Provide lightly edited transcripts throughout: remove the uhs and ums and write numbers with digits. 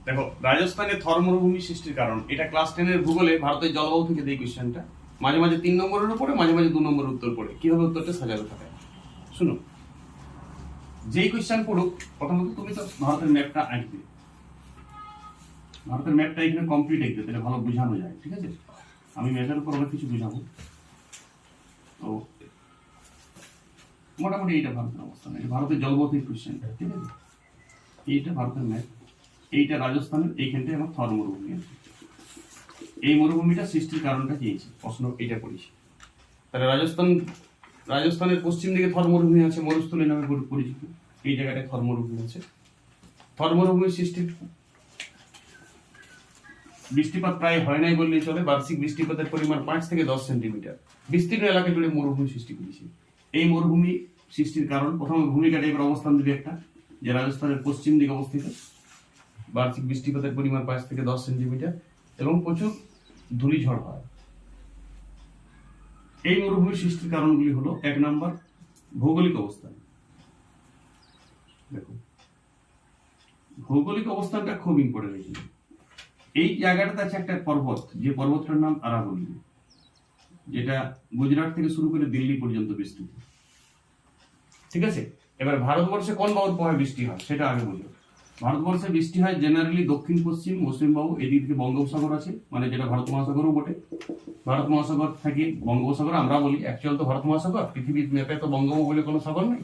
দেখো, রাজস্থানে থর মরুভূমি সৃষ্টির কারণ, এটা ক্লাস 10 এর ভূগোলে ভারতের জলবায়ু থেকে দেই কোশ্চেনটা। মাঝে মাঝে 3 নম্বরের উপরে, মাঝে মাঝে 2 নম্বরের উত্তর পড়ে। কিভাবে উত্তরটা সাজাতে থাকে শুনো। যেই কোশ্চেন পড়ুক, প্রথমত তুমি তো ভারতের ম্যাপটা আঁকবে। ভারতের ম্যাপটা এখানে কমপ্লিট আঁকবে, তাহলে ভালো বোঝানো যায়। ঠিক আছে, আমি ম্যাপের উপর অনেক কিছু বুঝাবো। তো মোটামুটি এইটা ভারতের অবস্থান, এটা ভারতের জলবায়ু থেকে কোশ্চেনটা। ঠিক আছে, এইটা ভারতের ম্যাপ, এইটা রাজস্থানের, এইখানটায় আমার থর মরুভূমি আছে। এই মরুভূমিটা সৃষ্টির কারণটা চেয়েছি, প্রশ্ন এটা করেছি। তাহলে রাজস্থানের পশ্চিম দিকে থর মরুভূমি আছে, মরুস্থলী নামে পরিচিত। এই জায়গাটায় থর মরুভূমি আছে। থর মরুভূমির সৃষ্টির বৃষ্টিপাত প্রায় হয় নাই বললেই চলে। বার্ষিক বৃষ্টিপাতের পরিমাণ 5 থেকে 10 সেন্টিমিটার। বিস্তীর্ণ এলাকা জুড়ে মরুভূমি সৃষ্টি করেছে। এই মরুভূমি সৃষ্টির কারণ, প্রথমে ভূমিকা টাইপের অবস্থান দিবে একটা, যে রাজস্থানের পশ্চিম দিকে অবস্থিত। বার্ষিক বৃষ্টিপাতের পরিমাণ 5 থেকে 10 সেন্টিমিটার এবং প্রচুর ধূলিঝড় হয়। এই মরুভূমি সৃষ্টির কারণগুলি হলো, 1 নম্বর ভৌগোলিক অবস্থান। দেখো, ভৌগোলিক অবস্থানটা খুব ইম্পর্টেন্ট। এই জায়গাটাতে আছে একটা পর্বত, যে পর্বতটার নাম আরাবল্লী, যেটা গুজরাট থেকে শুরু করে দিল্লি পর্যন্ত বিস্তৃত। ঠিক আছে, এবার ভারতবর্ষে কোন বায়ুর প্রভাবে বৃষ্টি হয় সেটা আগে বুঝো। ভারতবর্ষে বৃষ্টি হয় জেনারেলি দক্ষিণ পশ্চিম মৌসুমী বায়ু। এদিক থেকে বঙ্গোপসাগর আছে, মানে যেটা ভারত মহাসাগরও বটে। ভারত মহাসাগর থেকে বঙ্গোপসাগর আমরা বলি, অ্যাকচুয়াল তো ভারত মহাসাগর। পৃথিবীর ম্যাপে তো বঙ্গোপ বলে কোনো সাগর নেই,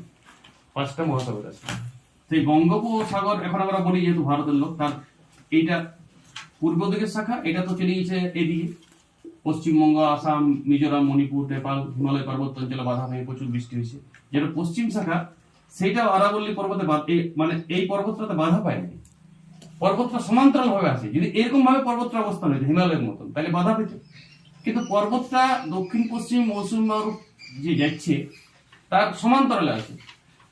5টা মহাসাগর আছে। সেই বঙ্গোপসাগর এখন আমরা বলি, যেহেতু ভারতের লোক, তার এইটা পূর্ব দিকের শাখা, এটা তো চলে গেছে এদিকে পশ্চিমবঙ্গ, আসাম, মিজোরাম, মণিপুর, নেপাল, হিমালয় পার্বত্য অঞ্চলে বাধা হয়ে প্রচুর বৃষ্টি হয়েছে। যেটা পশ্চিম শাখা, সেইটাও আরাবল্লী পর্বতে মানে এই পর্বতটাতে বাধা পায়নি। পর্বতটা সমান্তরাল ভাবে আছে। যদি এরকম ভাবে পর্বতটা অবস্থান হয়েছে হিমালয়ের মতন, তাহলে বাধা পেত। কিন্তু পর্বতটা দক্ষিণ পশ্চিম মৌসুমী বায়ু যে যাচ্ছে তার সমান্তরালে আছে,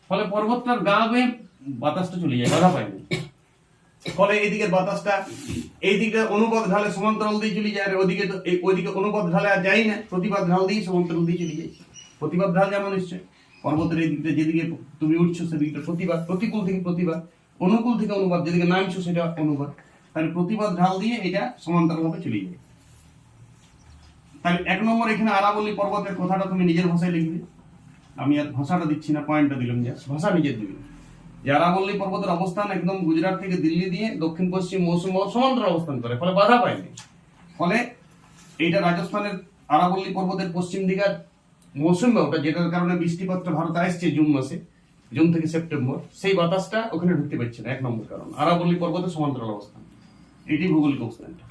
ফলে পর্বতটার গা বেয়ে বাতাসটা চলে যায়, বাধা পায়নি। ফলে এইদিকের বাতাসটা এইদিকে অনুপাত ঢালে সমান্তরাল দিয়ে চলে যায়, আর ওইদিকে অনুপাত ঢালে আর যায় না, প্রতিপাত ঢাল দিয়ে সমান্তরাল দিয়ে চলে যায়। প্রতিপাত ঢাল যেমন নিশ্চয় পর্বতের এই দিকটা, যেদিকে তুমি উঠছো সেদিকটা প্রতিপাত, প্রতিকূল থেকে প্রতিপাত, অনুকূল থেকে অনুপাত, যেদিকে নামছো সেটা অনুপাত। তাহলে প্রতিপাত ঢাল দিয়ে এটা সমান্তরাল ভাবে চলে যায়। তাহলে 1 নম্বর এখানে আরাবল্লী পর্বতের কথাটা তুমি নিজের ভাষায় লিখবে। আমি আর ভাষাটা দিচ্ছি না, পয়েন্টটা দিলাম, যে ভাষা নিজের দিবে। যে আরাবল্লী পর্বতের অবস্থান একদম গুজরাট থেকে দিল্লি দিয়ে দক্ষিণ পশ্চিম মৌসুমী বায়ু সমান্তরাল অবস্থান করে, ফলে বাধা পায়নি। ফলে এইটা রাজস্থানের আরাবল্লী পর্বতের পশ্চিম দিকে মৌসুমী বায়ুটা, যেটার কারণে বৃষ্টিপাতটা ভারতে আসছে জুন মাসে, জুন থেকে সেপ্টেম্বর, সেই বাতাসটা ওখানে ঢুকতে পারছে না। 1 নম্বর কারণ আরাবল্লী পর্বতের সমান্তরাল অবস্থান, এটি ভৌগোলিক অবস্থানটা।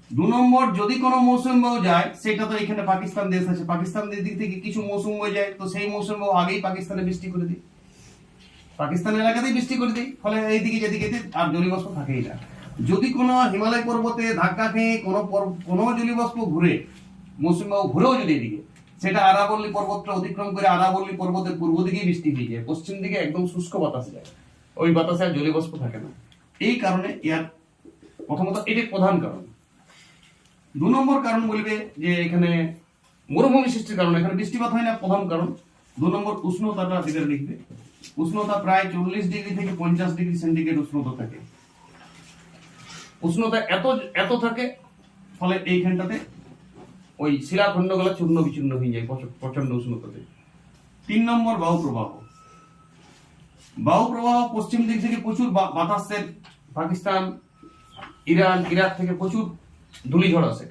2 নম্বর, যদি কোনো মৌসুমী বায়ু যায়, সেটা তো এখানে পাকিস্তান দেশ আছে, পাকিস্তানের দিক থেকে কিছু মৌসুমী বায়ু যায়, তো সেই মৌসুমী বায়ু আগেই পাকিস্তানে বৃষ্টি করে দিই, পাকিস্তানের এলাকাতেই বৃষ্টি করে দিই, ফলে এইদিকে যেদিকে আর জলীয়বাষ্প থাকেই না। যদি কোনো হিমালয় পর্বতে ধাক্কা খেয়ে কোনো জলীয়বাষ্প ঘুরে, মৌসুমী বায়ু ঘুরেও যদি এদিকে, সেটা আরাবল্লী পর্বতটা অতিক্রম করে আরাবল্লী পর্বতের পূর্ব দিকেই বৃষ্টি হয়ে যায়, পশ্চিম দিকে একদম শুষ্ক বাতাস যায়, ওই বাতাসে আর জলীয়বাষ্প থাকে না। এই কারণে এর প্রথমত এটাই প্রধান কারণ। 2 নম্বর কারণ বলবে যে এখানে মরুভূমি সৃষ্টির কারণ, এখানে বৃষ্টিপাত হয় না, প্রধান কারণ। 2 নম্বর উষ্ণতাটা দিকে লিখবে। উষ্ণতা প্রায় 40 ডিগ্রি থেকে 50 ডিগ্রি সেন্টিগ্রেড উষ্ণতা থাকে। উষ্ণতা এত থাকে, ফলে এইখানটাতে ওই শিলাখণ্ডগুলো চূর্ণ বিচূর্ণ হয়ে যায় প্রচন্ড উষ্ণতাতে। 3 নম্বর বায়ু প্রবাহ। বায়ু প্রবাহ পশ্চিম দিক থেকে প্রচুর বাতাসের, পাকিস্তান, ইরান, ইরাক থেকে প্রচুর ধূলিঝড় আসে।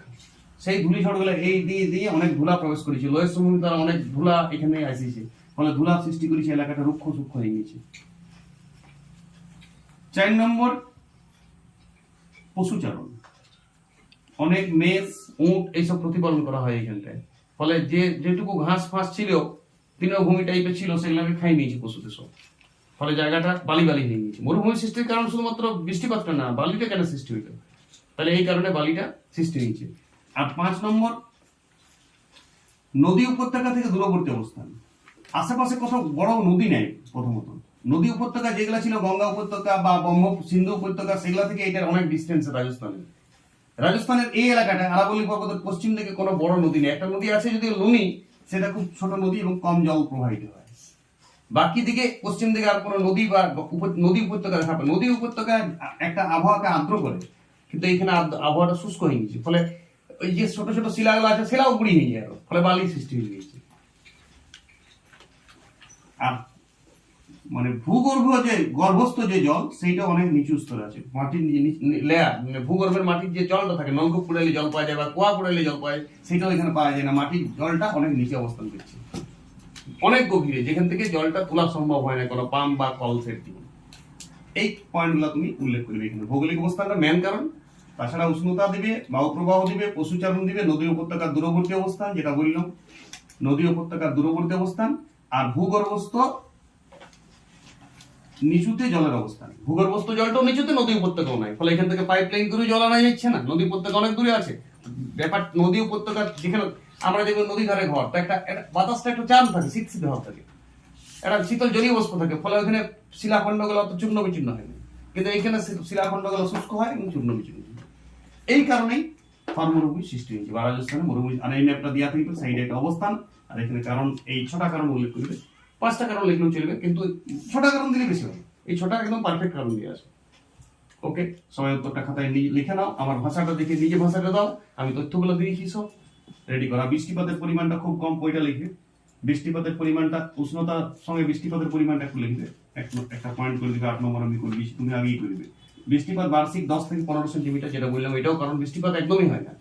সেই ধূলিঝড়গুলো এই দিয়ে অনেক ধুলা প্রবেশ করেছে, লোয়ের সমুদ্র দ্বারা অনেক ধুলা এখানে আসিছে, ফলে ধুলা সৃষ্টি করেছে, এলাকাটা রুক্ষ সূক্ষ্ম হয়ে গেছে। 4 নম্বর পশুচারণ। অনেক মেষ, উট এইসব প্রতিপালন করা হয় এখানটায়, ফলে যেটুকু ঘাস ফাঁস ছিল, তৃণভূমি টাইপের ছিল, সেগুলোকে খাই নিয়েছে পশুদের সব, ফলে জায়গাটা বালি হয়ে গেছে। মরুভূমি সৃষ্টির কারণ শুধুমাত্র বৃষ্টিপাতটা না, বালিটা কেন সৃষ্টি হইল, তাহলে এই কারণে বালিটা সৃষ্টি হয়েছে। আর 5 নম্বর নদী উপত্যকা থেকে দূরবর্তী অবস্থান। আশেপাশে কোথাও বড় নদী নেই। প্রথমত নদী উপত্যকা যেগুলা ছিল, গঙ্গা উপত্যকা বা সিন্ধু উপত্যকা, সেগুলা থেকে এটার অনেক ডিস্টেন্সে রাজস্থানের এই এলাকাটা আরাবল্লী পর্বতের পশ্চিম দিকে কোনো বড় নদী নেই। একটা নদী আছে, যদিও লুনি, সেটা খুব ছোট নদী এবং কম জল প্রবাহিত হয়। বাকি দিকে পশ্চিম দিকে আর কোনো নদী বা নদী উপত্যকা দেখা পাবে। নদী উপত্যকায় একটা আবহাওয়াকে আর্দ্র করে, কিন্তু এইখানে আবহাওয়াটা শুষ্ক হয়ে গেছে, ফলে ওই যে ছোট ছোট শিলাগুলো আছে শিলাও গুঁড়ি হয়ে যায়, ফলে বালি সৃষ্টি হয়ে গেছে। আর মানে ভূগর্ভ যে গর্ভস্থ যে জল সেইটা অনেক নিচু স্তরে আছে, মাটির লেয়ার, মানে ভূগর্ভের মাটির যে জলটা থাকে, নলকূপ পুড়াইলে জল পাওয়া যায় বা কুয়া পুড়াইলে জল পাওয়া যায়, সেটাও এখানে পাওয়া যায় না। মাটির জলটা অনেক নিচে অবস্থান করছে, অনেক গভীরে, যেখান থেকে জলটা তোলা সম্ভব হয় না কোনো পাম্প বা কলসের দিয়ে। এই পয়েন্টগুলো তুমি উল্লেখ করবে এখানে। ভৌগোলিক অবস্থানটা মেন কারণ, তাছাড়া উষ্ণতা দিবে, বায়ু প্রবাহ দিবে, পশুচারণ দিবে, নদী উপত্যকার দূরবর্তী অবস্থান যেটা বললাম, নদী উপত্যকার দূরবর্তী অবস্থান, আর ভূগর্ভস্থ নিচুতে জলের অবস্থান। ভূগর্ভস্থ জলটাও নিচুতে, নদী উপত্যকাও নাই, ফলে এখান থেকে পাইপ লাইন করে জল আনা যাচ্ছে না, নদী উপত্যকা অনেক দূরে আছে। ব্যাপার নদী উপত্যকা যেখানে আমরা যেমন নদী ধারে ঘর, তো একটা বাতাসটা একটু চান থাকে, শীত শীত ভাব থাকে, একটা শীতল জলীয় অবস্থা থাকে, ফলে ওখানে শিলাখণ্ডগুলো তো চূর্ণ বিচূর্ণ হয় না, কিন্তু এইখানে শিলাখণ্ডগুলো শুষ্ক হয় এবং চূর্ণ বিচূর্ণ হয়। এই কারণেই থর মরুভূমি সৃষ্টি হয়েছে বা রাজস্থানে মরুভূমি। আর এই ম্যাপটা দেওয়া থাকবে সাইডে একটা অবস্থান, আর এখানে কারণ এই 6টা কারণ উল্লেখ করবে, 5টা কারণ লিখলেও চলবে, কিন্তু 6টা কারণ দিলে বেশি হবে, এই 6টা একদম পারফেক্ট কারণ দিয়ে আসে। ওকে, সবাই উত্তরটা খাতায় লিখে নাও, আমার ভাষাটা দেখে নিজে ভাষাটা দাও, আমি তথ্যগুলো দিয়েছি সব রেডি করা। বৃষ্টিপাতের পরিমাণটা খুব কম, ওইটা লিখবে। বৃষ্টিপাতের পরিমাণটা উষ্ণতার সঙ্গে বৃষ্টিপাতের পরিমাণটা একটু লিখবে, একটা পয়েন্ট করে দিবে। 8 নম্বর আমি করবি, তুমি আগেই করবে। বৃষ্টিপাত বার্ষিক 10 থেকে 15 সেন্টিমিটার, যেটা বললাম এটাও কারণ, বৃষ্টিপাত একদমই হয় না।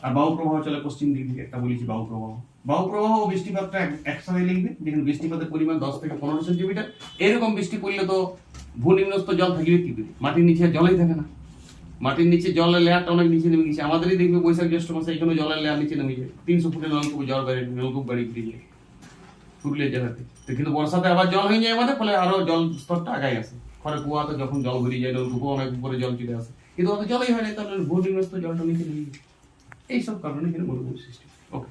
আর বায়ু প্রবাহ চলে পশ্চিম দিক থেকে, একটা বলেছি বায়ু প্রবাহ। বায়ু প্রবাহ ও বৃষ্টিপাতটা একসাথে লিখবে, যেখানে বৃষ্টিপাতের পরিমাণ 10 থেকে 15 সেন্টিমিটার। এরকম বৃষ্টি পড়লে তো ভূনিম্নস্থ জল থাকবে কি করে, মাটির নিচে জলই থাকে না, মাটির নিচে জলের লেয়ারটা অনেক নিচে নেমে গেছে। আমাদেরই দেখবে বৈশাখ জ্যৈষ্ঠ মাসে এখানে জলের লেয়ার নিচে নেমে যায়, 300 ফুটের নলকূপে জল বেড়ে, নলকূপ বাড়ি ফিরে যায় পুরুলিয়া জেলাতে। তো কিন্তু বর্ষাতে আবার জল হয়ে যায় আমাদের, ফলে আরো জল স্তরটা আগায় আসে, ফলে কুয়াতে যখন জল ভরে যায়, নলকূপে অনেক উপরে জল চলে আসে, কিন্তু অত জলই হয় না, তাহলে ভূনিম্নস্থ জলটা নিচে নেমে যায়। এইসব কারণে এখানে মরুভূমি সৃষ্টি। ওকে।